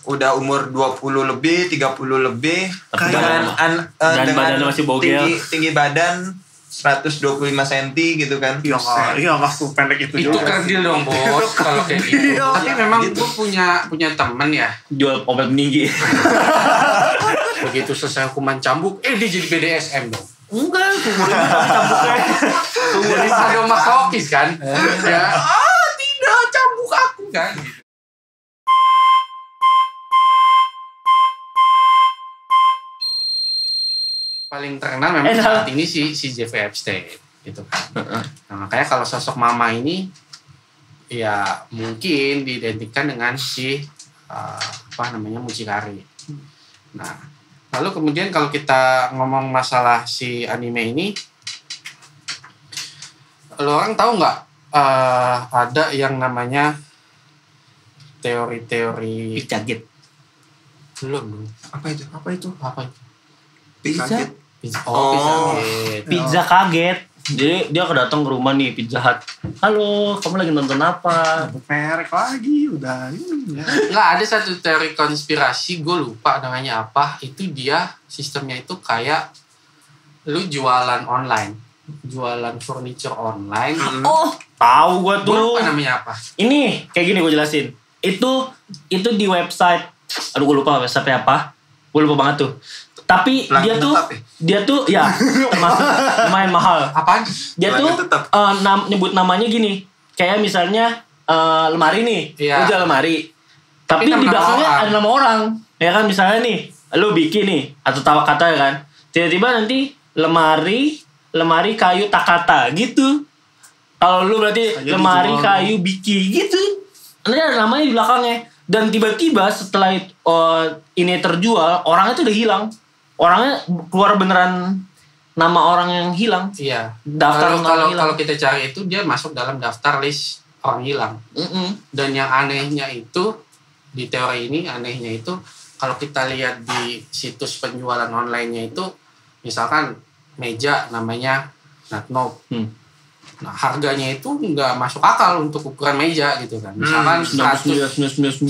udah umur 20 lebih, 30 lebih, dan badannya masih bogel, tinggi badan 125 cm gitu kan. Iya enggak pendek itu juga. Itu kerdil dong, Bos. Kalau kayak gitu. Tapi memang gitu. gue punya teman ya. jual obat meninggi. Begitu selesai hukuman cambuk, dia jadi BDSM dong. Enggak, cambuknya. Jadi sadomasokis kan? Ya. Tidak, cambuk aku kan. Paling terkenal memang saat ini si Jeffrey Epstein gitu kan. Nah, makanya kalau sosok mama ini ya mungkin diidentikan dengan si mucikari. Nah, lalu kemudian kalau kita ngomong masalah si anime ini, lo orang tahu nggak ada yang namanya teori-teori Pizzagate. belum. Apa itu? Pizza Pizza kaget. Jadi dia datang ke rumah nih, Pizza Hut. Halo, kamu lagi nonton apa? Merek lagi udah. Nggak, ada satu teori konspirasi, gue lupa namanya apa. Itu dia sistemnya itu kayak lu jualan online, jualan furniture online. Oh, tahu gua tuh. Gue lupa namanya apa. Ini kayak gini gue jelasin. Itu di website. Aduh, gue lupa website apa. Gue lupa banget tuh. Tapi dia tuh ya termasuk lumayan mahal. Apaan? Dia tuh nyebut namanya gini. Kayak misalnya lemari nih. Iya. Lu jual lemari. Tapi di belakangnya ada nama orang. Ya kan, misalnya nih, lu bikin nih atau tawa kata ya kan. Tiba-tiba nanti lemari kayu Takata gitu. Kalau lu berarti lemari kayu Biki gitu. Nanti ada namanya di belakangnya. Dan tiba-tiba setelah ini terjual, orangnya tuh udah hilang. Orangnya keluar beneran nama orang yang hilang. Iya. Daftar orang hilang. Kalau kita cari itu dia masuk dalam daftar list orang hilang. Dan yang anehnya itu di teori ini kalau kita lihat di situs penjualan online-nya itu, misalkan meja namanya Natnob. Nah, harganya itu nggak masuk akal untuk ukuran meja gitu kan. Misalkan 150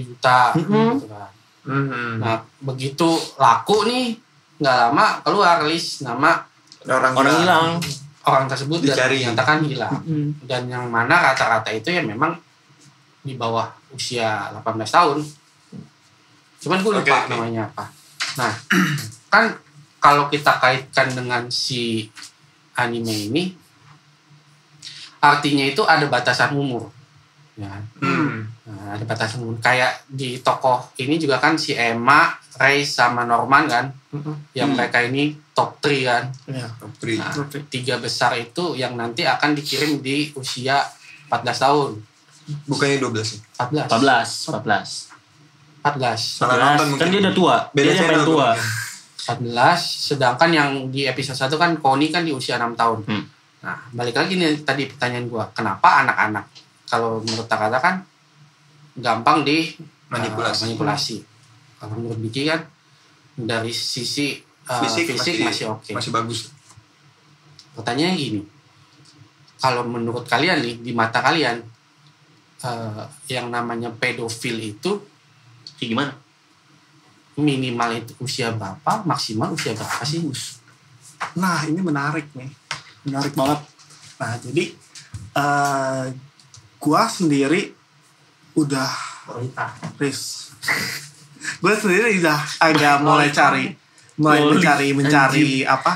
juta gitu kan. Nah, begitu laku nih, nggak lama keluar list nama orang hilang. Orang tersebut dicari, dan dinyatakan hilang. Dan yang mana rata-rata itu ya memang di bawah usia 18 tahun. Cuman gue lupa namanya apa. Nah, kan kalau kita kaitkan dengan si anime ini, artinya itu ada batasan umur. Ya. Nah, ada batasan umur. Kayak di tokoh ini juga kan si Emma, Ray sama Norman kan. Yang mereka ini top 3 kan. Iya, top 3. Nah, 3 besar itu yang nanti akan dikirim di usia 14 tahun. Bukannya 12 sih? 14. Salah nonton mungkin. Kan dia udah tua. Dia main tua. 14, sedangkan yang di episode 1 kan Connie kan di usia 6 tahun. Nah, balik lagi nih tadi pertanyaan gue, kenapa anak-anak? Kalau menurut Takata kan gampang di manipulasi. Kalau menurut Biki kan dari sisi fisik masih oke. Masih bagus. Pertanyaannya gini, kalau menurut kalian nih, di mata kalian, yang namanya pedofil itu Kayak gimana? minimal itu usia berapa, maksimal usia berapa sih, Gus? Nah, ini menarik nih. Menarik banget. Nah, jadi gua sendiri udah gue sendiri udah agak mencari apa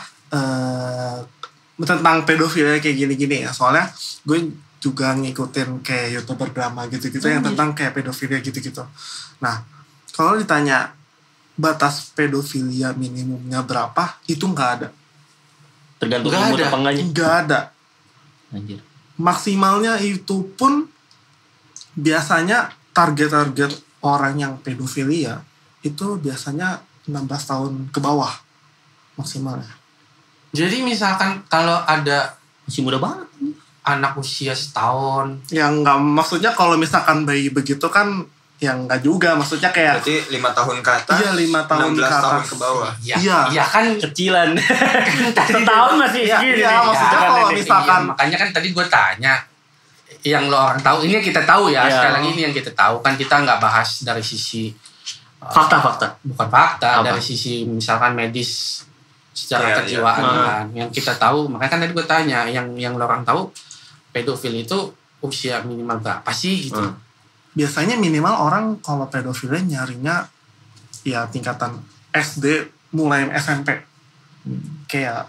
tentang pedofil kayak gini-gini ya. Soalnya gue juga ngikutin kayak YouTuber drama gitu-gitu yang tentang kayak pedofilia gitu-gitu. Nah, kalau ditanya batas pedofilia minimumnya berapa, itu nggak ada. Tergantung umur apa enggaknya? Nggak ada. Anjir. Maksimalnya itu pun biasanya target orang yang pedofilia itu biasanya 16 tahun ke bawah maksimalnya. Jadi misalkan kalau ada Masih muda banget. anak usia setahun, Yang nggak, maksudnya kalau misalkan bayi begitu kan yang nggak juga, maksudnya kayak Berarti 5 tahun ke atas. Iya, 5 tahun 16 ke atas. tahun ke bawah. iya kan Kecilan. Setahun masih segini. Iya, maksudnya kalau misalkan makanya kan tadi gue tanya, yang lo orang tahu, ini yang kita tahu ya. Iya. Sekali lagi ini yang kita tahu, kan kita nggak bahas dari sisi Fakta. bukan fakta, Apa? dari sisi misalkan medis secara Iya, kejiwaan iya. kan. Yang kita tahu, makanya kan tadi gue tanya, yang lo orang tahu pedofil itu usia minimal berapa sih gitu? Biasanya minimal orang kalau pedofilnya nyarinya ya tingkatan SD mulai SMP. Kayak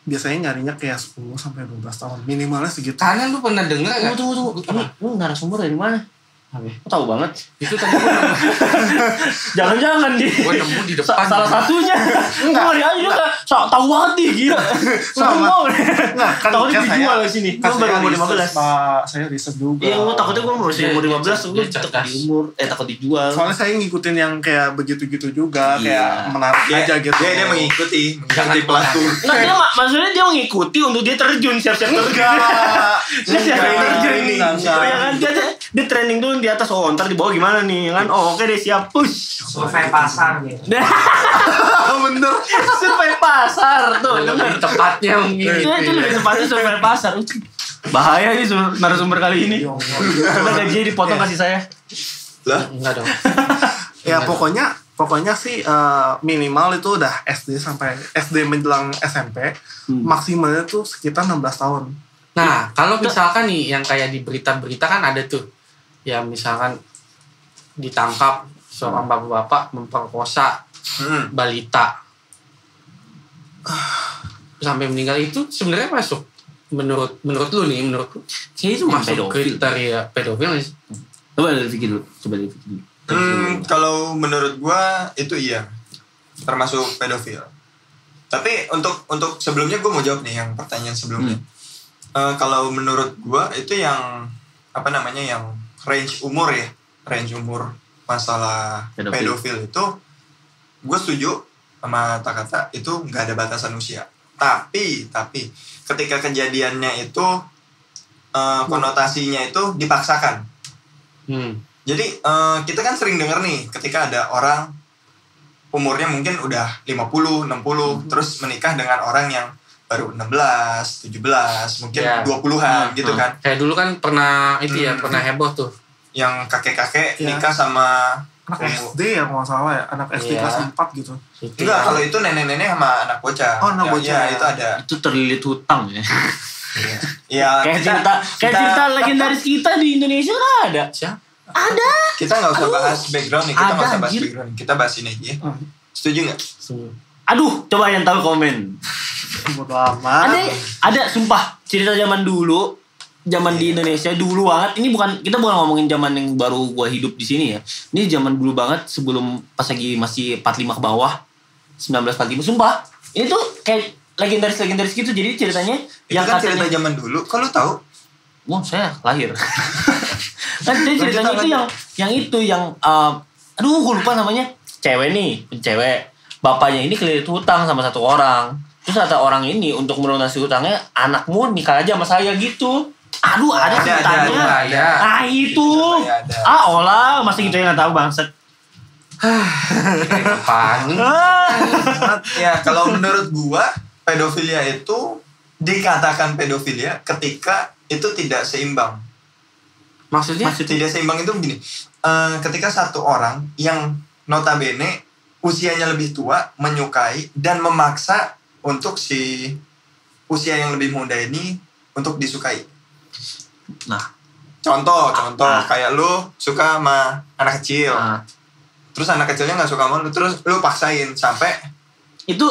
biasanya nyarinya kayak 10 sampai 12 tahun. Minimalnya segitu. Karena lu pernah dengar nggak? Tunggu. Ini narasumber dari mana? Apa? Kok tahu banget? Itu tadi gue nemu, Jangan-jangan di gue nemu di depan. salah satunya. Enggak dia aja dia kayak tahu banget nih gila. Sama. Mau. Nggak, kan Tahu dia saya- dijual di sini. Kan Gua baru umur 15. Saya riset juga. Iya, gua takutnya gua masih umur 15, gua Dia takut cerdas. di umur takut dijual. Soalnya saya ngikutin yang kayak begitu-gitu juga, Iya. kayak menarik aja gitu. Dia mengikuti Jangan pelaku. Nah, dia maksudnya dia mengikuti untuk dia terjun siap-siap terjun. Dia siap-siap terjun ini. Ya kan dia training dulu di atas. Oh, ntar di bawah gimana nih? Kan oh oke deh siap push. Survei pasar gitu. Bener. Survei pasar tuh. Lebih tepatnya mungkin. Itu lebih tepatnya survei pasar. Bahaya nih narasumber kali ini. Karena gajinya dipotong kasih saya. Lah, Enggak dong. Ya pokoknya sih minimal itu udah SD sampai SD menjelang SMP. Maksimalnya tuh sekitar 16 tahun. Nah, kalau misalkan nih yang kayak di berita-berita kan ada tuh, ya misalkan ditangkap seorang bapak-bapak memperkosa balita sampai meninggal, itu sebenarnya masuk menurut lu nih, menurut lu Kayaknya itu masuk pedofil. kriteria pedofil nggak sih? Coba pikir dulu. kalau menurut gua itu iya, termasuk pedofil. Tapi untuk sebelumnya gua mau jawab nih yang pertanyaan sebelumnya. Kalau menurut gua itu yang apa namanya yang range umur masalah pedofil itu gue setuju sama Takata, itu nggak ada batasan usia. Tapi ketika kejadiannya itu konotasinya itu dipaksakan. Jadi kita kan sering dengar nih ketika ada orang umurnya mungkin udah 50, 60 terus menikah dengan orang yang baru 16, 17, mungkin Ya. 20-an gitu kan. Kayak dulu kan pernah itu ya, pernah heboh tuh. Yang kakek-kakek Ya. nikah sama Anak SD ya kalau nggak salah ya, anak SD Iya. kelas 4 gitu. Itu enggak, ya. kalau itu nenek-nenek sama anak bocah. Oh, anak Ya, bocah. ya, itu ada. Itu terlilit hutang ya. Ya, Kayak cerita legendaris kita di Indonesia kan ada. Siapa? Ada. kita nggak usah bahas background nih, kita nggak Ada, usah bahas anjir. background. Kita bahas ini aja. Setuju nggak? Aduh, coba yang tahu komen. Bodo amat. Ada sumpah cerita zaman dulu, zaman di Indonesia dulu banget. Ini kita bukan ngomongin zaman yang baru gua hidup di sini ya. Ini zaman dulu banget sebelum pas lagi masih 45 ke bawah. 1945 sumpah. Ini tuh kayak legendaris gitu. Jadi ceritanya Itu kan cerita zaman dulu. Kok lu tahu? Wah, saya lahir. Kan jadi ceritanya itu yang aduh gue lupa namanya. Cewek nih, cewek. Bapaknya ini kelilit hutang sama satu orang. Terus kata orang ini untuk melunasi hutangnya, anakmu nikah aja sama saya gitu. Aduh, ada ceritanya. ada. Ah itu. Ada. Olah, masa gitu yang nggak tahu bangset. Apaan? Ya, kalau menurut gua pedofilia itu dikatakan pedofilia ketika itu tidak seimbang. Maksudnya? Tidak seimbang itu begini. Ketika satu orang yang notabene usianya lebih tua menyukai dan memaksa untuk si usia yang lebih muda ini untuk disukai. Nah, Contoh kayak lu suka sama anak kecil. nah. Terus anak kecilnya nggak suka sama lu, terus lu paksain sampai Itu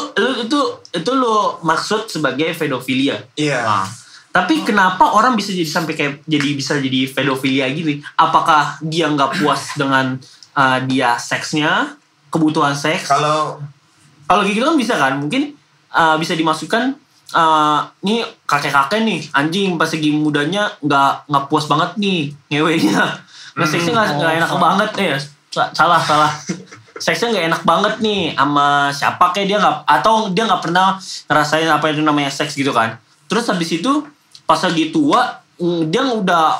lu maksud sebagai pedofilia. iya. Nah, tapi kenapa orang bisa jadi sampai kayak bisa jadi pedofilia gitu? Apakah dia nggak puas dengan dia seksnya, kebutuhan seks? Kalau Kalau gitu kan bisa kan, mungkin bisa dimasukkan nih kakek-kakek nih anjing pas lagi mudanya nggak puas banget nih ngewenya, nah seksnya nggak enak banget salah seksnya nggak enak banget nih sama siapa kayak dia nggak pernah ngerasain apa itu namanya seks gitu kan. Terus habis itu pas lagi tua dia udah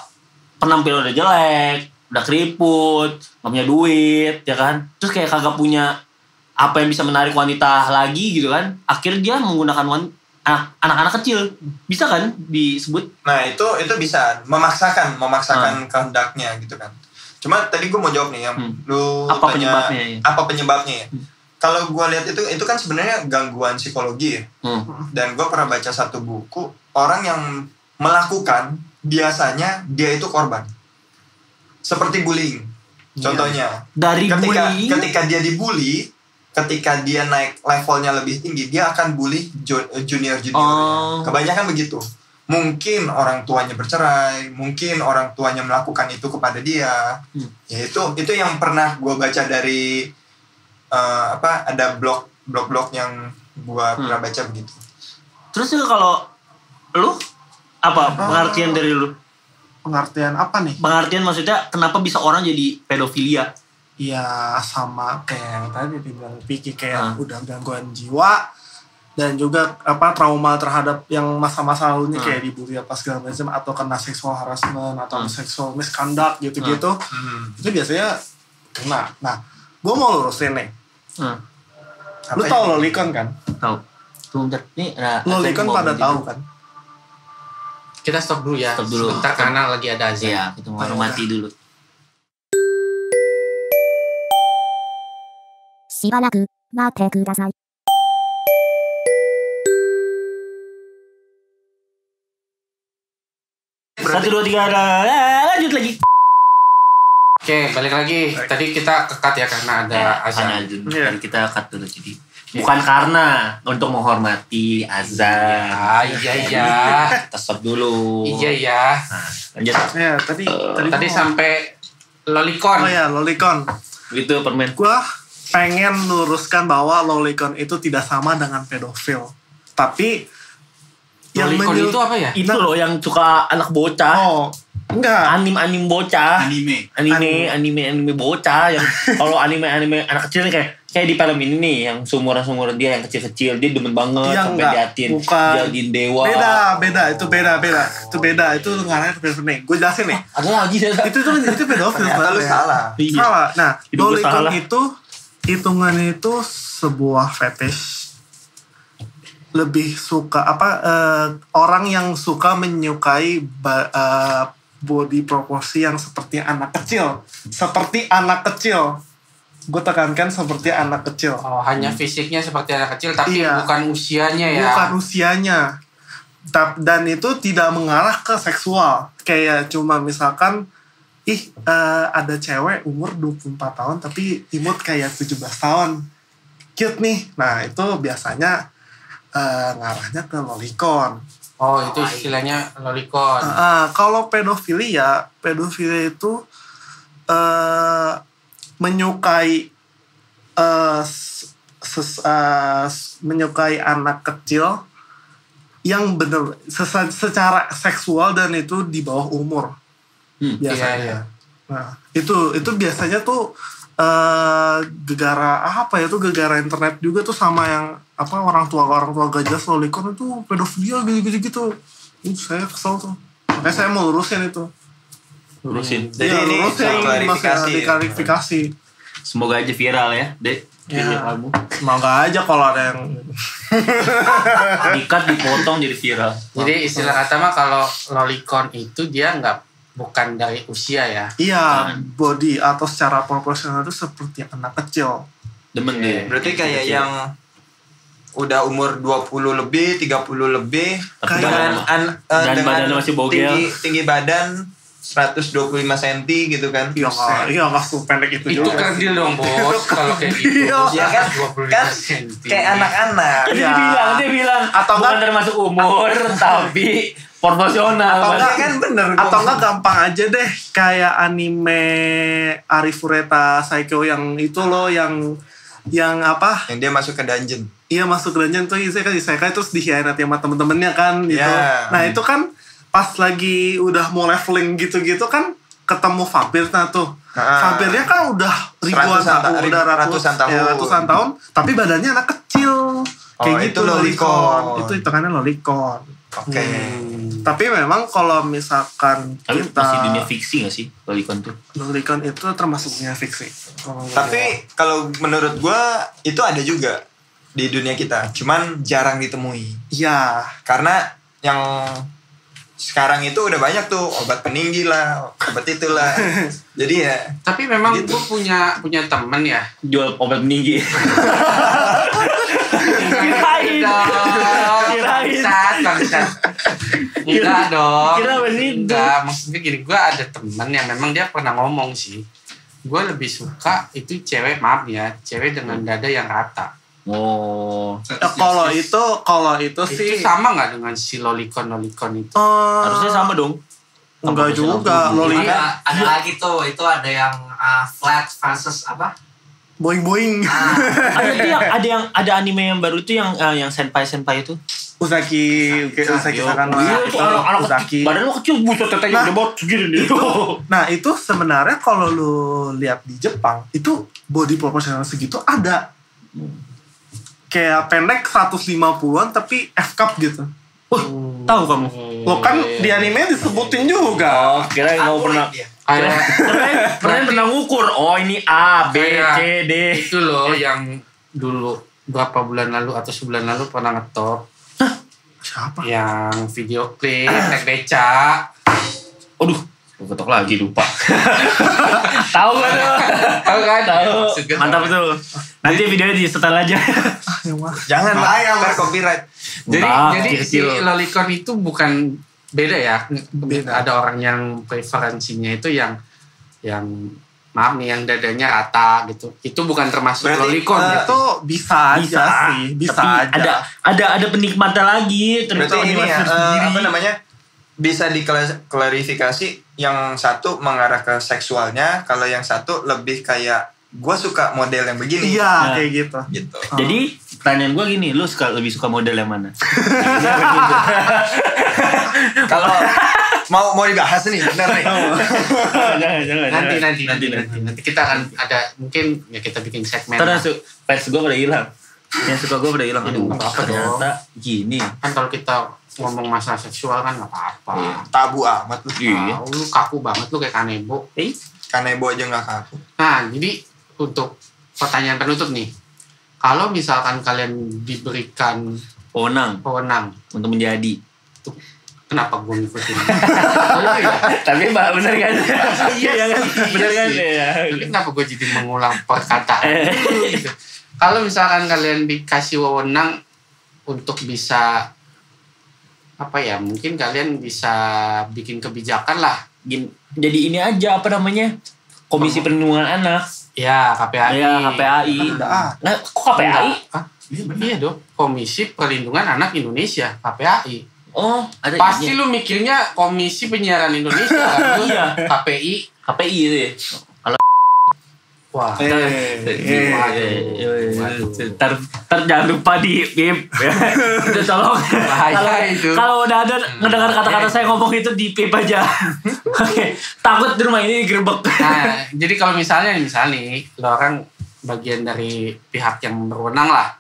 penampilan udah jelek, udah keriput, nggak punya duit ya kan, terus kayak kagak punya apa yang bisa menarik wanita lagi gitu kan. Akhirnya dia menggunakan anak-anak kecil. Bisa kan disebut? Nah itu bisa memaksakan kehendaknya gitu kan. Cuma tadi gue mau jawab nih yang lu apa tanya penyebabnya, ya? apa penyebabnya ya. Kalau gue lihat itu kan sebenarnya gangguan psikologi ya. Dan gue pernah baca satu buku, orang yang melakukan biasanya dia itu korban. Seperti bullying. Contohnya dari bullying, ketika dia dibully, ketika dia naik levelnya lebih tinggi, dia akan bully junior-juniornya. Kebanyakan begitu. Mungkin orang tuanya bercerai, mungkin orang tuanya melakukan itu kepada dia. Ya itu yang pernah gue baca dari ada blog yang gue pernah baca begitu. Terus kalau lu apa pengertian dari lu? Pengertian apa nih? Pengertian maksudnya kenapa bisa orang jadi pedofilia? Ya sama kayak yang tadi dibilang Vicky, kayak udah gangguan jiwa dan juga trauma terhadap yang masa-masa lalunya kayak dibully apa segala macam, atau kena sexual harassment atau sexual misconduct gitu-gitu. Itu biasanya kena. Nah, gue mau lurusin nih. Lu tau lolicon kan? Tahu. Tuh bentar. Nih lolicon pada tahu kan? Kita stop dulu ya. Sebentar karena lagi ada azan. Iya, kita mau mati dulu. しばらく待ってください。Satu dua tiga, lanjut lagi. Oke, balik lagi. Tadi kita kekat ya karena ada azan. Jadi kita cut dulu jadi. Bukan karena untuk menghormati azan. Iya. Kita stop dulu. Iya. Nah, lanjut. Ya, tadi sampai lolicon. Oh ya, lolicon. Gitu permen. Gua pengen luruskan bahwa lolicon itu tidak sama dengan pedofil. Tapi yang lolicon itu apa ya? Itu loh yang suka anak bocah. Oh, enggak. Anime bocah. Anime bocah yang kalau anime anak kecil kayak di film ini nih yang seumuran dia yang kecil-kecil, dia demen banget yang sampai diatin jadiin dewa. Beda, itu beda. Itu ngarahnya ke pedofil nih. Gue jelasin nih. Ada lagi itu pedofil. Ternyata lu salah. Salah. Nah, Hidup lolicon itu hitungannya itu sebuah fetish. Lebih suka orang yang suka menyukai body proporsi yang seperti anak kecil. Gue tekankan seperti anak kecil. Oh, hanya fisiknya seperti anak kecil tapi bukan usianya ya. Bukan usianya. Dan itu tidak mengarah ke seksual. Kayak cuma misalkan ada cewek umur 24 tahun tapi imut kayak 17 tahun. Cute nih. Nah, itu biasanya ngarahnya ke lolicon. Oh, itu istilahnya lolicon. Kalau pedofilia itu menyukai menyukai anak kecil yang benar secara seksual dan itu di bawah umur. Biasanya. Iya. Nah, itu biasanya tuh gegara internet juga tuh sama yang orang tua gak jelas lolicon itu pedofilia gitu. Saya kesel tuh. Makanya saya mau lurusin itu. Jadi ini klarifikasi. Semoga aja viral ya, Dek. Kamu. Semoga aja kalau ada yang dikat dipotong jadi viral. Jadi istilah kata mah kalau lolicon itu dia bukan dari usia ya. Iya, body atau secara proporsional itu seperti anak kecil. Demen deh. Berarti kayak yang udah umur 20 lebih, 30 lebih, dan badan masih bogel. Tinggi badan 125 cm gitu kan. Iya enggak sependek itu juga. Itu kerdil dong, Bos. Kalau kayak gitu. Ya kan kayak anak-anak. Dia bilang atau bukan termasuk umur tapi proporsional. Atau enggak kan bener. Atau enggak gampang aja deh kayak anime Arifureta Saikyo yang itu loh yang apa? Yang dia masuk ke dungeon. Iya, masuk ke dungeon tuh isekai terus dikhianati sama temen-temennya kan gitu. Yeah. Nah, itu kan pas lagi udah mau leveling gitu-gitu kan ketemu vampir tuh. Vampirnya kan udah ratusan tahun, tapi badannya anak kecil. Kayak gitu lolicon. Itu hitungannya lolicon. Oke. Tapi memang kalau misalkan tapi masih dunia fiksi gak sih lolicon tuh? Lolicon itu termasuk dunia fiksi. Tapi kalau menurut gue itu ada juga di dunia kita, cuman jarang ditemui. Iya. Karena yang sekarang itu udah banyak tuh obat peninggi lah, obat itulah. Jadi ya. Tapi memang gitu. gue punya temen ya. Jual obat meninggi. Kirain dong. Bangsat. Enggak dong. Kira begitu. Enggak, maksudnya gini, gue ada temen yang memang dia pernah ngomong sih. Gue lebih suka itu cewek, maaf ya, cewek dengan dada yang rata. Oh. Kalau itu sih Itu sama nggak dengan si lolicon itu? Harusnya sama dong. Enggak juga. Ada lagi tuh, itu ada yang flat versus apa? Boing-boing. Ada anime yang baru tuh yang senpai itu. Usaki Sakano. Iya, itu anak Usaki. badan lu kecil, buset tetenya udah bot segini nih. Nah, itu sebenarnya kalau lu lihat di Jepang, itu body proportional segitu ada. Kayak pendek 150-an tapi F-cup gitu. Tahu kamu? Lo kan di anime disebutin juga. Oh, kira mau pernah. Kayak Pernah ngukur. Oh, ini A, B, C, D. itu loh yang dulu berapa bulan lalu atau sebulan lalu pernah ngetop Siapa? yang video klip naik beca. Aduh, gue ketok lagi lupa. Tahu kan? Tahu kan? Tahu. Maksudnya Mantap sama. tuh. Nanti videonya di setel aja. Jangan lah yang copyright. Jadi si kecil. lolicon itu bukan beda ya. Beda. Ada orang yang preferensinya itu yang maaf nih yang dadanya rata gitu. Itu bukan termasuk Berarti, lolicon ya. Itu bisa aja sih. Bisa Tapi aja. ada penikmatnya lagi. Berarti ini ya, apa namanya? Bisa diklarifikasi, yang satu mengarah ke seksualnya, kalau yang satu lebih kayak gue suka model yang begini. Iya, Nah. kayak gitu. Gitu. Jadi pertanyaan gue gini, lu lebih suka model yang mana? Kalau mau dibahas nih, bener nih. Nanti kita akan ada mungkin ya kita bikin segmen. Terus fans gue pada hilang. Yang suka gue pada hilang. Aduh, Nggak apa-apa ternyata gini. Kan kalau kita ngomong masalah seksual kan nggak apa-apa. Iya. Tabu amat lu. Iya. Tahu, lu kaku banget lu kayak kanebo. Kanebo aja gak kaku. Nah, jadi untuk pertanyaan penutup nih. Kalau misalkan kalian diberikan Wewenang wewenang, untuk menjadi. kenapa gue ngikutin? Tapi mbak bener kan? Iya kan? Bener kan? Iya. Tapi kenapa gue jadi mengulang perkataan? Gitu. Kalau misalkan kalian dikasih wewenang untuk bisa apa ya? Mungkin kalian bisa bikin kebijakan lah. Jadi ini aja apa namanya? Komisi Perlindungan Anak. Ya, KPAI. Ya, KPAI. Nah, kok KPAI? Hah? Iya dong. Komisi Perlindungan Anak Indonesia, KPAI. Oh, ada Pasti ininya. lu mikirnya Komisi Penyiaran Indonesia kan? Iya. KPI. KPI itu ya. Wah. Ntar jangan lupa di pip. Udah tolong. Bahaya itu. Kalau udah ada ngedengar kata-kata saya ngomong itu di pip aja. Oke. Takut di rumah ini digerebek. Nah, jadi kalau misalnya nih, lo orang bagian dari pihak yang berwenang lah,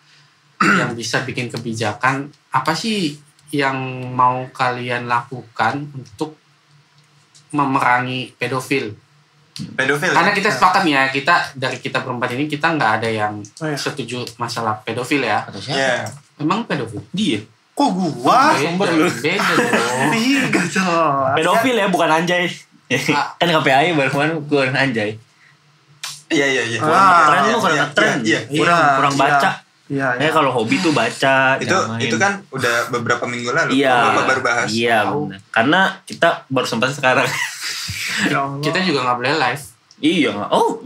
yang bisa bikin kebijakan, apa sih yang mau kalian lakukan untuk memerangi pedofil? Pedofil. Karena kita sepakat nih ya, kita berempat ini kita nggak ada yang Oh, iya. setuju masalah pedofil ya. Iya. Emang pedofil? Dia. Kok gua? Beda dong. Ih, gak jelas. Pedofil ya, bukan anjay. Kan KPAI baru keluarin anjay. Iya. Tren lu kurang Iya, tren. iya. Kurang baca. Iya. Kalau hobi tuh baca. Itu kan udah beberapa minggu lalu. Iya. Bapak baru bahas. Iya, benar. Karena kita baru sempat sekarang. Ya Allah. Kita juga nggak boleh live. Iya nggak? Oh,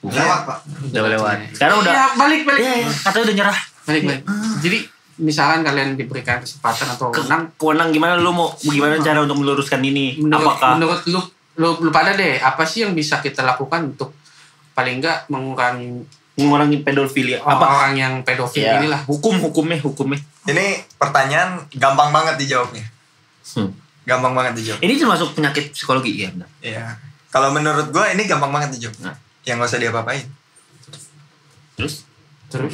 Lewat, Pak. udah lewat. Sekarang udah. Iya, balik. Katanya udah nyerah. Balik. Jadi misalkan kalian diberikan kesempatan atau wewenang, Kewenang gimana lu mau gimana cara untuk meluruskan ini? menurut lu pada deh, apa sih yang bisa kita lakukan untuk paling enggak mengurangi pedofilia? Apa? orang yang pedofil Ya, inilah? hukumnya. Ini pertanyaan gampang banget dijawabnya. Gampang banget dijawab. Ini termasuk penyakit psikologi ya, benar. Iya. Kalau menurut gue ini gampang banget dijawab. Nah. Yang gak usah diapa-apain. Terus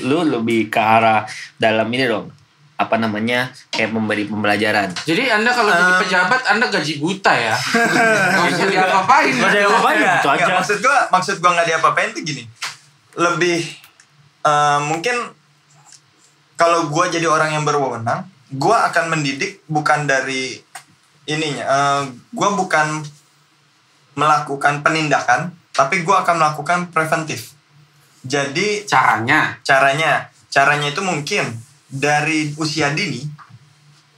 lu lebih ke arah dalam ini dong. Apa namanya? Kayak memberi pembelajaran. Jadi Anda kalau jadi pejabat Anda gaji buta ya. Enggak usah diapa-apain. Nggak usah diapa-apain, Enggak, itu aja. maksud gue nggak diapa-apain tuh gini. Lebih mungkin kalau gue jadi orang yang berwenang, gue akan mendidik bukan dari ininya. Gue bukan melakukan penindakan, tapi gue akan melakukan preventif. Jadi caranya itu mungkin dari usia dini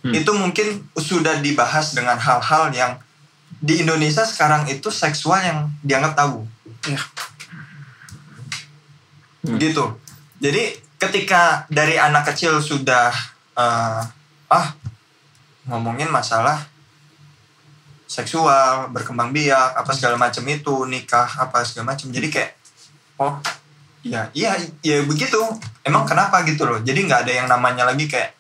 itu mungkin sudah dibahas dengan hal-hal yang di Indonesia sekarang itu seksual yang dianggap tabu. Gitu. Jadi ketika dari anak kecil sudah ngomongin masalah seksual, berkembang biak, apa segala macam itu, nikah, apa segala macam. Jadi kayak iya begitu. Emang kenapa gitu loh. Jadi nggak ada yang namanya lagi kayak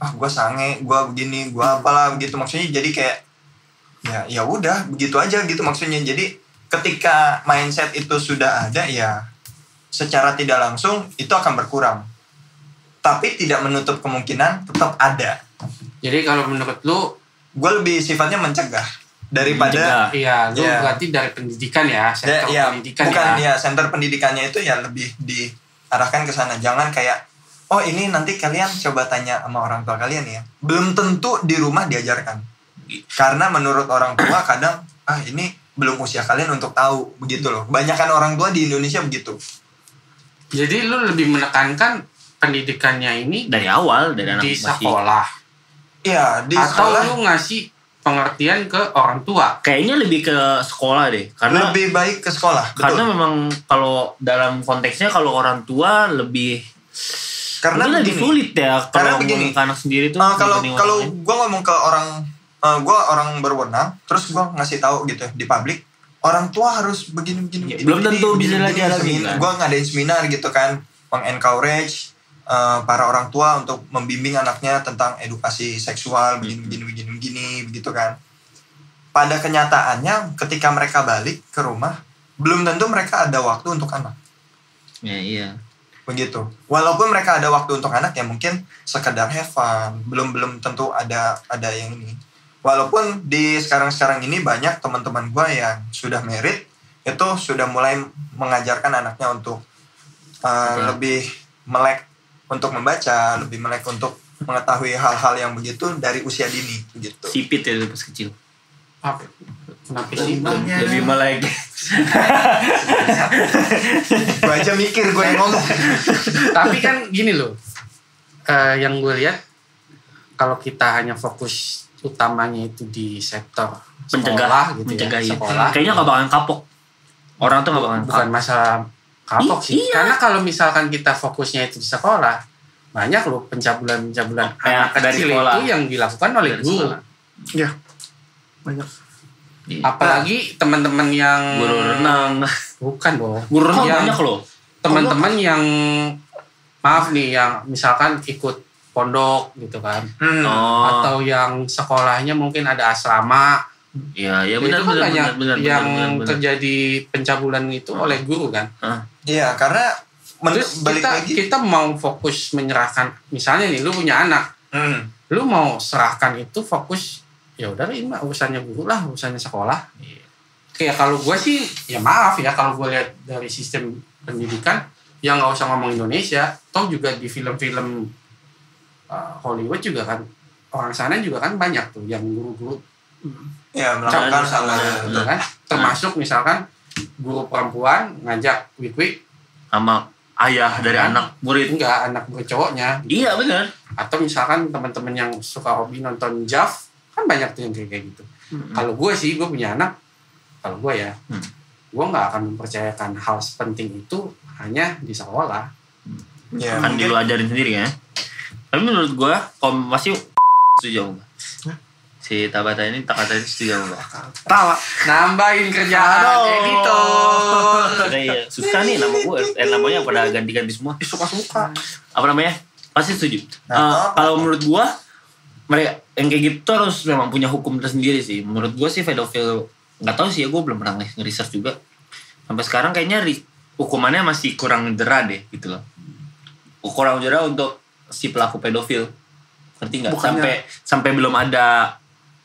gue sange, gue begini, gue apalah begitu. Maksudnya jadi kayak ya udah begitu aja gitu maksudnya. Jadi ketika mindset itu sudah ada, ya secara tidak langsung itu akan berkurang. Tapi tidak menutup kemungkinan tetap ada. Jadi kalau menurut lu, gue lebih sifatnya mencegah daripada iya, lu berarti dari pendidikan ya, sektor pendidikan bukan ya. Center pendidikannya itu ya lebih diarahkan ke sana. Jangan kayak ini nanti kalian coba tanya sama orang tua kalian ya. Belum tentu di rumah diajarkan. Karena menurut orang tua kadang ini belum usia kalian untuk tahu, begitu loh. Kebanyakan orang tua di Indonesia begitu. Jadi lu lebih menekankan pendidikannya ini dari awal, dari anak di sekolah. Iya, di atau sekolah. Lu ngasih pengertian ke orang tua? Kayaknya lebih ke sekolah deh. Karena lebih baik ke sekolah. Karena betul. memang kalau dalam konteksnya kalau orang tua lebih lebih sulit ya kalau ngomong ke anak sendiri tuh. Kalau gue ngomong ke orang, gue orang berwenang, terus gue ngasih tahu gitu di publik, orang tua harus begini. Belum tentu bisa lagi lagi. Gue ngadain seminar gitu kan, encourage para orang tua untuk membimbing anaknya tentang edukasi seksual begini begitu kan. Pada kenyataannya ketika mereka balik ke rumah belum tentu mereka ada waktu untuk anak. Iya. Begitu. Walaupun mereka ada waktu untuk anak ya mungkin sekedar have fun, belum tentu ada yang ini. Walaupun di sekarang ini banyak teman-teman gue yang sudah married itu sudah mulai mengajarkan anaknya untuk lebih melek untuk membaca, lebih melek untuk mengetahui hal-hal yang begitu dari usia dini gitu. Sipit ya pas kecil. Apa? Kenapa sih? Lebih melek. Gue aja mikir gue yang ngomong. Tapi kan gini loh, yang gue lihat kalau kita hanya fokus utamanya itu di sektor sekolah gitu ya, sekolah. Kayaknya gak bakalan kapok. Orang tuh gak bakalan bukan masalah kapok sih. Iya. Karena kalau misalkan kita fokusnya itu di sekolah, banyak loh pencabulan anak kecil itu yang dilakukan oleh guru. Iya. Banyak. Apalagi teman-teman yang guru renang. Bukan dong. Guru renang banyak loh. Teman-teman yang maaf nih yang misalkan ikut pondok gitu kan. Atau yang sekolahnya mungkin ada asrama. Iya, benar yang terjadi pencabulan itu oleh guru kan. Iya, karena terus kita mau fokus menyerahkan, misalnya nih lu punya anak, lu mau serahkan itu fokus, ya udah ini mah urusannya guru lah, urusannya sekolah. Kayak kalau gue sih, ya maaf ya kalau gue lihat dari sistem pendidikan, yang nggak usah ngomong Indonesia, toh juga di film-film Hollywood juga kan, orang sana juga kan banyak tuh yang guru-guru. Ya melakukan gitu kan. Termasuk misalkan guru perempuan ngajak wik-wik sama ayah dari anak murid. Enggak, anak murid cowoknya gitu. Iya benar. Atau misalkan teman-teman yang suka hobi nonton JAV kan banyak tuh yang kayak gitu. Kalau gue sih, gue punya anak, kalau gue ya gue gak akan mempercayakan hal sepenting itu hanya di sekolah. Kan dulu ajarin sendiri ya. Tapi menurut gue masih setuju gak? Si Tabata ini tak-kata setuju gak? Tawa. Nambahin kerjaan editor. Iya, susah nih nama gue. Namanya pada ganti-ganti semua. Suka-suka. Apa namanya? Pasti setuju. Kalau menurut gue, mereka yang kayak gitu harus memang punya hukum tersendiri sih. Menurut gue sih pedofil, nggak tahu sih ya, gue belum pernah nge-research juga. Sampai sekarang kayaknya hukumannya masih kurang jerah deh gitu loh. Kurang jerah untuk si pelaku pedofil. Ngerti nggak? Sampai belum ada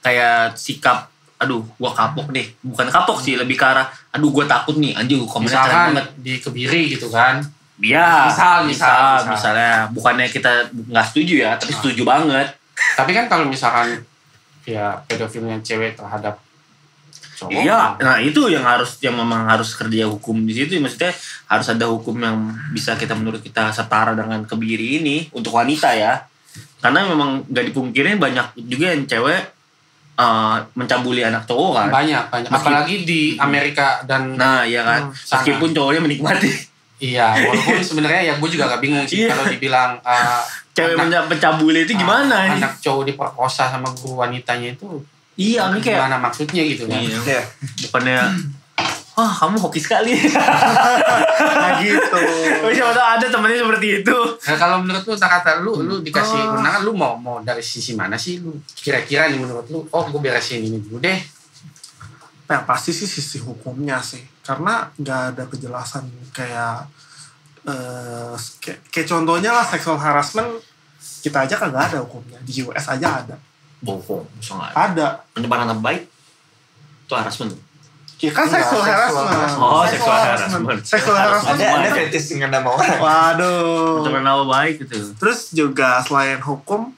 kayak sikap, aduh gue kapok deh. Bukan kapok sih, lebih ke arah aduh gue takut nih, anjir hukumannya keren banget. Di Kebiri gitu kan, Iya. Misal. Misalnya bukannya kita nggak setuju ya, tapi setuju banget. Tapi kan kalau misalkan ya pedofilnya cewek terhadap cowok. Iya, nah itu yang memang harus kerja hukum di situ. Maksudnya harus ada hukum yang bisa menurut kita setara dengan kebiri ini untuk wanita ya. Karena memang gak dipungkiri banyak juga yang cewek mencabuli anak cowok kan. Banyak. Apalagi di Amerika dan nah iya kan. Meskipun cowoknya menikmati. Iya, walaupun sebenarnya ya gue juga gak bingung sih kalau dibilang cewek mencabuli itu gimana? Anak cowok diperkosa sama guru wanitanya itu. Iya, ini kayak gimana maksudnya gitu kan? Iya. Bukannya kamu hoki sekali. Nah gitu. Siapa tahu ada temannya seperti itu. Nah, kalau menurut lu kata lu dikasih kewenangan, lu mau dari sisi mana sih lu? Kira-kira nih menurut lu, gue beresin ini dulu deh. Yang pasti sih sisi hukumnya sih. Karena nggak ada kejelasan kayak contohnya lah sexual harassment kita aja kagak ada hukumnya. Di US aja ada. Bohong, misalnya Ada. pencemaran nama baik itu harassment. Ya kan sexual harassment. Oh, sexual harassment. Sexual harassment. Ada fetish dengan nama orang. Waduh. Pencemaran nama baik itu. Terus juga selain hukum,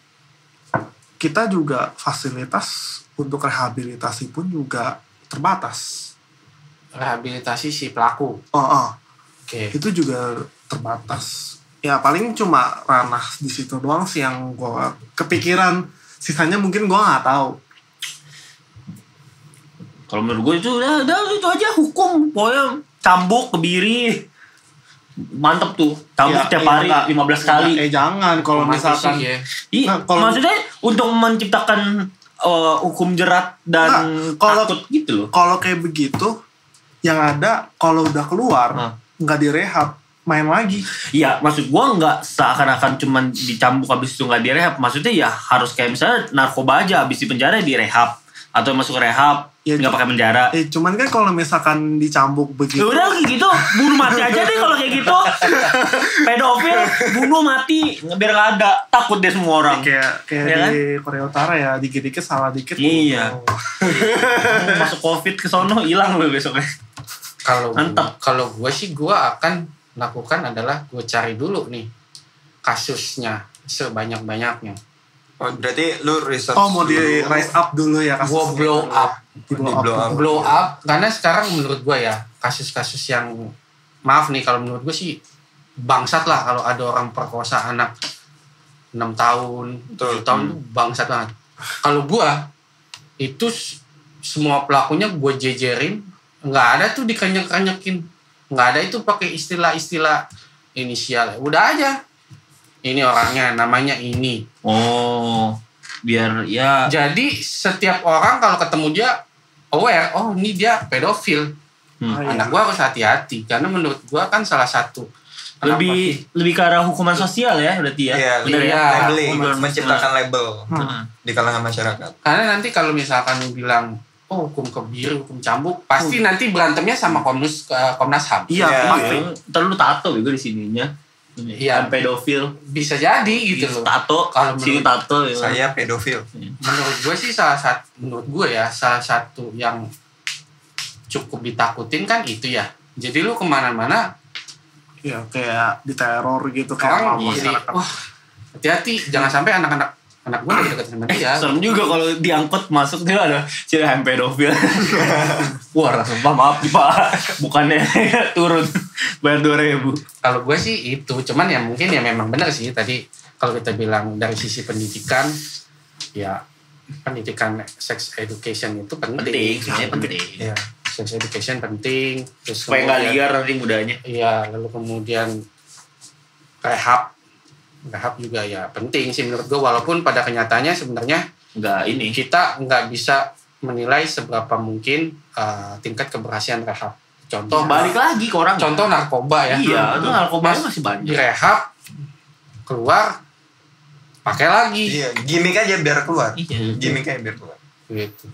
kita juga fasilitas untuk rehabilitasi pun juga terbatas. Rehabilitasi si pelaku. Oke. Itu juga terbatas. Ya paling cuma ranah di situ doang sih yang gue kepikiran. Sisanya mungkin gue nggak tahu. Kalau menurut gue itu udah itu aja hukum. Pokoknya cambuk, kebiri. Mantep tuh. Cambuk tiap hari 15 kali. Jangan kalau misalkan maksudnya untuk menciptakan hukum jerat dan takut gitu loh. Kalau kayak begitu yang ada kalau udah keluar nggak direhab main lagi. Iya, maksud gua nggak seakan-akan cuman dicambuk habis itu nggak direhab. Maksudnya ya harus kayak misalnya narkoba aja habis di penjara direhab atau masuk rehab nggak pakai penjara. Cuman kan kalau misalkan dicambuk begitu. Udah kayak gitu, bunuh mati aja deh kalau kayak gitu. Pedofil bunuh mati biar nggak ada, takut deh semua orang. Kayak ya di Korea Utara ya, dikit-dikit salah dikit. Iya. Masuk COVID ke sono hilang loh besoknya. Kalau gue sih gue akan lakukan adalah gue cari dulu nih kasusnya sebanyak-banyaknya. Oh, berarti lu research. Mau di rise up dulu ya kasusnya. Gue blow up karena sekarang menurut gue ya kasus-kasus yang maaf nih kalau menurut gue sih bangsat lah kalau ada orang perkosa anak 6 tahun, 7 tahun itu bangsat banget. Kalau gue itu semua pelakunya gue jejerin, nggak ada tuh dikanyak-kanyakin. Nggak ada itu pakai istilah-istilah inisial. Udah aja. Ini orangnya, namanya ini. Oh, biar ya. Jadi setiap orang kalau ketemu dia aware, ini dia pedofil. Anak gua harus hati-hati karena menurut gua kan salah satu lebih ke arah hukuman sosial ya berarti ya. Iya, benar ya. Labeling, menciptakan label di kalangan masyarakat. Karena nanti kalau misalkan bilang hukum kebiri, hukum cambuk, pasti nanti berantemnya sama Komnas HAM. Iya, pasti. Ntar lu tato juga di sininya. Iya, pedofil. Bisa jadi gitu loh. Tato, kalau sini tato. Ya. Saya pedofil. Menurut gue sih salah satu yang cukup ditakutin kan itu ya. Jadi lu kemana-mana. Ya kayak diteror gitu kan. Wah, hati-hati, jangan sampai anak gue lagi deket sama dia. Serem juga kalau diangkut masuk dia ada cewek pedofil. Wah, sumpah maaf nih Pak, bukannya turun bayar 2.000. Kalau gue sih itu, cuman ya mungkin ya memang benar sih tadi kalau kita bilang dari sisi pendidikan, ya pendidikan sex education itu penting. Ya, sex education penting. Terus supaya nggak liar nanti mudanya. Iya, lalu kemudian rehab juga ya penting sih menurut gue, walaupun pada kenyataannya sebenarnya kita nggak bisa menilai seberapa mungkin tingkat keberhasilan rehab. Contoh balik lagi ke orang. Contoh narkoba ya. Iya, itu narkoba masih banyak. Direhab, keluar, pakai lagi. Iya, gimmick aja biar keluar. Iya. Gimmick aja biar keluar. Gitu.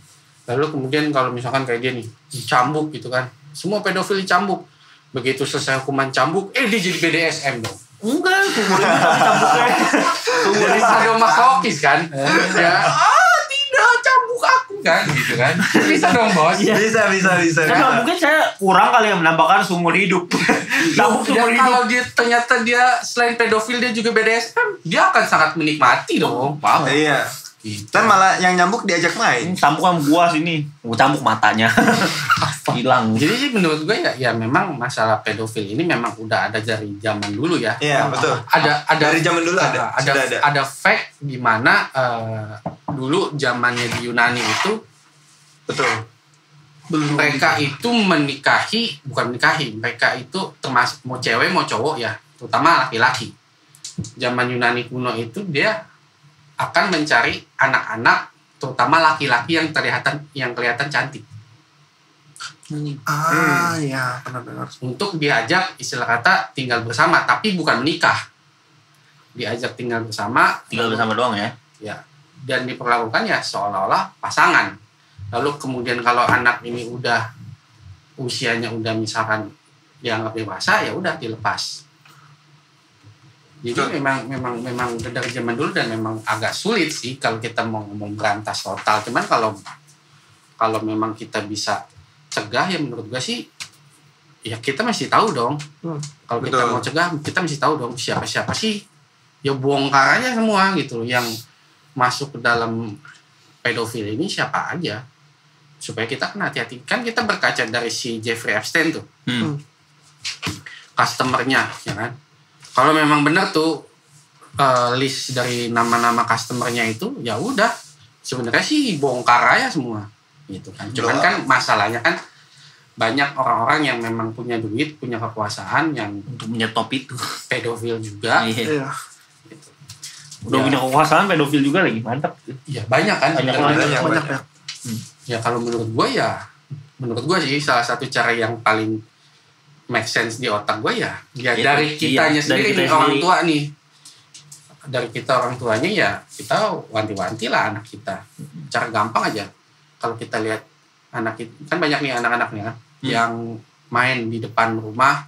Lalu kemudian kalau misalkan kayak dia nih dicambuk gitu kan, semua pedofil dicambuk. Begitu selesai hukuman cambuk, dia jadi BDSM dong. Enggak, umur hidup cambuknya. Jadi sadomasokis kan? Ya, tidak cambuk aku kan, gitu kan? Bisa dong bos. Bisa. Kan mungkin saya kurang kali yang menambahkan seumur hidup. Kalau dia ternyata dia selain pedofil dia juga BDSM, dia akan sangat menikmati dong. Wow. Iya. Kan malah yang nyambuk diajak main. Cambukan gua sini. Gua cambuk matanya. Hilang. Jadi sih menurut gue ya memang masalah pedofil ini memang udah ada dari zaman dulu ya. Iya, betul. Ada dari zaman dulu ada. Ada fact di mana dulu zamannya di Yunani itu Betul. mereka itu bukan menikahi, mereka itu termasuk mau cewek mau cowok ya, terutama laki-laki. Zaman Yunani kuno itu dia akan mencari anak-anak, terutama laki-laki yang kelihatan cantik. Ya benar-benar. Untuk diajak istilah kata tinggal bersama, tapi bukan menikah. Diajak tinggal bersama doang ya. Ya, dan diperlakukan ya seolah-olah pasangan. Lalu kemudian kalau anak ini udah usianya udah misalkan dianggap dewasa, ya udah dilepas. Jadi memang dari zaman dulu dan memang agak sulit sih kalau kita mau ngomong berantas total. Cuman kalau memang kita bisa cegah ya menurut gue sih ya kita masih tahu dong. Kalau kita mau cegah kita mesti tahu dong siapa sih ya bongkar aja semua gitu loh yang masuk ke dalam pedofil ini siapa aja supaya kita kan hati-hati. Kan kita berkaca dari si Jeffrey Epstein tuh customernya ya kan. Kalau memang benar tuh list dari nama-nama customernya itu ya udah sebenarnya sih bongkar aja semua gitu kan. Cuman kan masalahnya kan banyak orang-orang yang memang punya duit, punya kekuasaan yang untuk menyetop itu pedofil juga. Iya. Gitu. Udah punya kekuasaan pedofil juga lagi mantap. Ya banyak kan. Banyak. Ya kalau menurut gue sih salah satu cara yang paling make sense di otak gue ya dari kitanya sendiri nih orang tua nih. Dari kita orang tuanya ya kita wanti-wanti lah anak kita. Cara gampang aja. Kalau kita lihat anak kita, kan banyak nih anak-anaknya yang main di depan rumah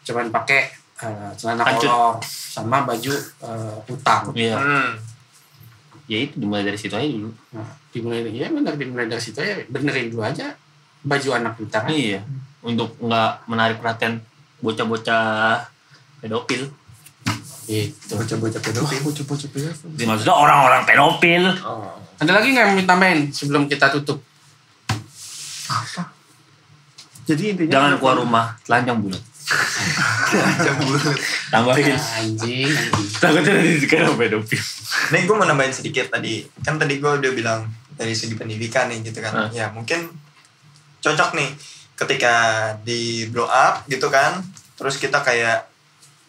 cuman pakai celana kolor sama baju utang. Iya. Ya itu dimulai dari situ aja dulu. Nah, dimulai dari situ aja, benerin dulu aja baju anak kita kan. Iya. Untuk nggak menarik perhatian bocah-bocah pedofil. Itu Bocah-bocah pedofil. Maksudnya orang-orang pedofil. Ada lagi nggak yang mau tambahin sebelum kita tutup? Apa? Jadi intinya Jangan keluar rumah telanjang bulat. Tambahin. Anjing. Takutnya dikira pedofil. Nih gue mau nambahin sedikit tadi. Kan tadi gue udah bilang dari segi pendidikan nih gitu kan. Ya mungkin cocok nih ketika di blow up gitu kan. Terus kita kayak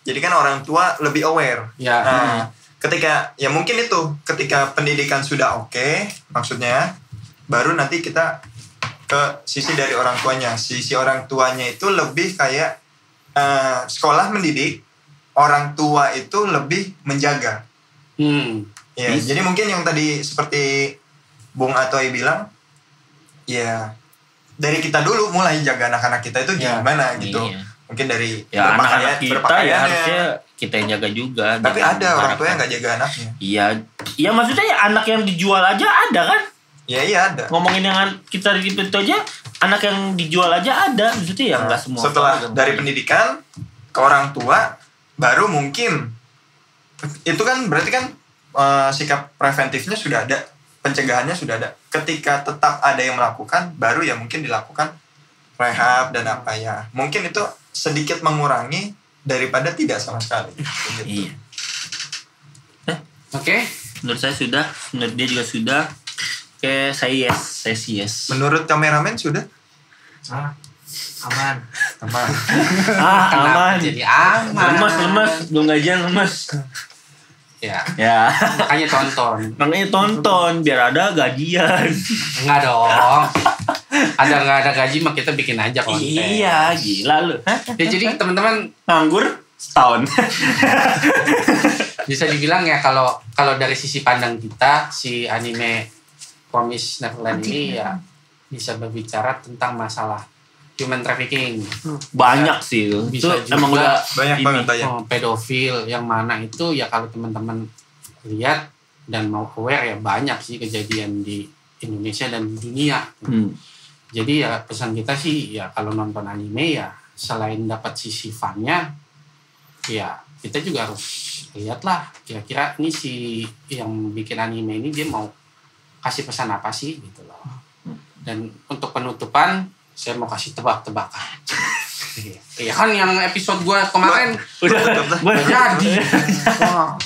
jadi kan orang tua lebih aware. Ya. Nah, ketika ya mungkin itu ketika pendidikan sudah oke, maksudnya baru nanti kita ke sisi dari orang tuanya. Sisi orang tuanya itu lebih kayak sekolah mendidik, orang tua itu lebih menjaga. Ya, jadi mungkin yang tadi seperti Bung Atoy bilang, ya dari kita dulu mulai jaga anak-anak kita itu gimana gitu. Iya. Mungkin dari ya anak-anak kita ya harusnya kita yang jaga juga. Tapi ada orang tua yang nggak jaga anaknya. Iya maksudnya ya anak yang dijual aja ada kan? Iya ada. Ngomongin yang kita di itu aja, anak yang dijual aja ada. Maksudnya ya nggak semua. Setelah dari pendidikan ke orang tua, baru mungkin itu kan berarti kan sikap preventifnya sudah ada, pencegahannya sudah ada. Ketika tetap ada yang melakukan, baru ya mungkin dilakukan rehab dan apa ya. Mungkin itu sedikit mengurangi daripada tidak sama sekali. Gitu. Iya. Oke. Menurut saya sudah, menurut dia juga sudah. Oke, saya yes. Menurut kameramen sudah? Aman. Aman. Jadi aman. Lemes, belum gajian lemes. Ya. Makanya tonton biar ada gajian. Enggak dong. Nggak ada gaji mah kita bikin aja konten. Iya, gila lu. Ya jadi teman-teman nganggur setahun. Bisa dibilang ya kalau dari sisi pandang kita si anime Promise Neverland ini ya bisa berbicara tentang masalah human trafficking. Banyak sih itu. Bisa itu juga emang udah banyak banget banyak. Pedofil yang mana itu ya kalau teman-teman lihat dan mau aware ya banyak sih kejadian di Indonesia dan di dunia. Jadi ya pesan kita sih ya kalau nonton anime ya selain dapat sisi funnya, ya kita juga harus lihatlah kira-kira ini si yang bikin anime ini dia mau kasih pesan apa sih gitu loh. Dan untuk penutupan saya mau kasih tebak-tebakan. Iya kan yang episode gue kemarin udah jadi.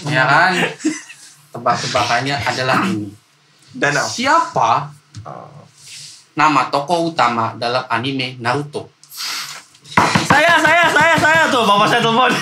Ya kan. Tebak-tebakannya adalah ini. Danau. Siapa nama tokoh utama dalam anime Naruto? Saya tuh, bapak saya telepon.